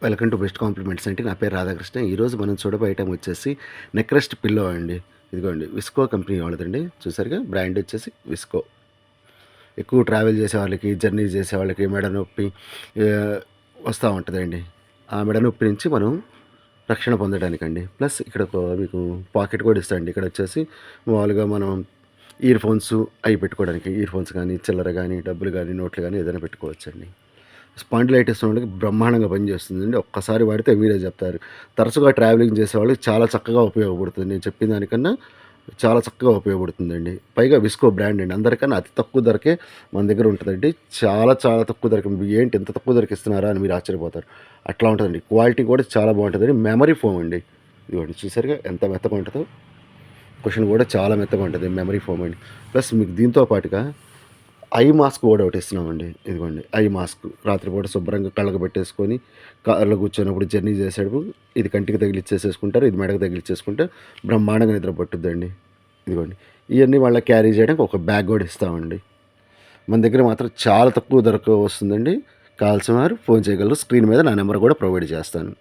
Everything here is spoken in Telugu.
వెల్కమ్ టు బెస్ట్ కాంప్లిమెంట్స్ అండి. నా పేరు రాధాకృష్ణ. ఈరోజు మనం చూడబోయే ఐటమ్ వచ్చేసి నెక్ రెస్ట్ పిల్లో అండి. ఇదిగోండి విస్కో కంపెనీ వాళ్ళదండి. చూసారుగా బ్రాండ్ వచ్చేసి విస్కో. ఎక్కువ ట్రావెల్ చేసే వాళ్ళకి, జర్నీ చేసే వాళ్ళకి మెడ నొప్పి వస్తూ ఉంటుందండి. ఆ మెడ నొప్పి నుంచి మనం రక్షణ పొందడానికండి. ప్లస్ ఇక్కడ మీకు పాకెట్ కూడా ఇస్తాండి. ఇక్కడ వచ్చేసి మామూలుగా మనం ఇయర్ ఫోన్స్ అవి పెట్టుకోవడానికి, ఇయర్ ఫోన్స్ కానీ, చిల్లర కానీ, డబ్బులు కానీ, నోట్లు కానీ ఏదైనా పెట్టుకోవచ్చండి. స్పాండిలైటిస్ ఉన్నోళ్ళకి బ్రహ్మాండంగా పనిచేస్తుందండి. ఒక్కసారి వాడితే మీరే చెప్తారు. తరచుగా ట్రావెలింగ్ చేసేవాళ్ళకి చాలా చక్కగా ఉపయోగపడుతుంది. నేను చెప్పిన దానికన్నా చాలా చక్కగా ఉపయోగపడుతుందండి. పైగా విస్కో బ్రాండ్ అండి. అందరికన్నా అతి తక్కువ ధరకే మన దగ్గర ఉంటుందండి. చాలా చాలా తక్కువ ధరకి, ఏంటి ఇంత తక్కువ ధరకి ఇస్తున్నారా అని మీరు ఆశ్చర్యపోతారు. అట్లా ఉంటుందండి. క్వాలిటీ కూడా చాలా బాగుంటుందండి. మెమరీ ఫోమ్ అండి. ఇదిగోండి చూసారుగా ఎంత మెత్తగా ఉంటుందో. క్వశ్చన్ కూడా చాలా మెత్తగా ఉంటుంది. మెమరీ ఫోమ్ అండి. ప్లస్ మీకు దీంతో పాటుగా ఐ మాస్క్ కూడా ఒకటి ఇస్తున్నామండి. ఇదిగోండి ఐ మాస్క్. రాత్రిపూట శుభ్రంగా కళ్ళకు పెట్టేసుకొని కార్లో కూర్చున్నప్పుడు జర్నీ చేసేటప్పుడు ఇది కంటికి తగిలిచ్చేసేసుకుంటారు. ఇది మెడకు తగిలిచ్చేసుకుంటే బ్రహ్మాండంగా నిద్ర పట్టుద్దండి. ఇదిగోండి ఇవన్నీ వాళ్ళ క్యారీ చేయడానికి ఒక బ్యాగ్ కూడా ఇస్తామండి. మన దగ్గర మాత్రం చాలా తక్కువ ధరకు వస్తుందండి. కావాల్సిన వారు ఫోన్ చేయగలరు. స్క్రీన్ మీద నా నెంబర్ కూడా ప్రొవైడ్ చేస్తాను.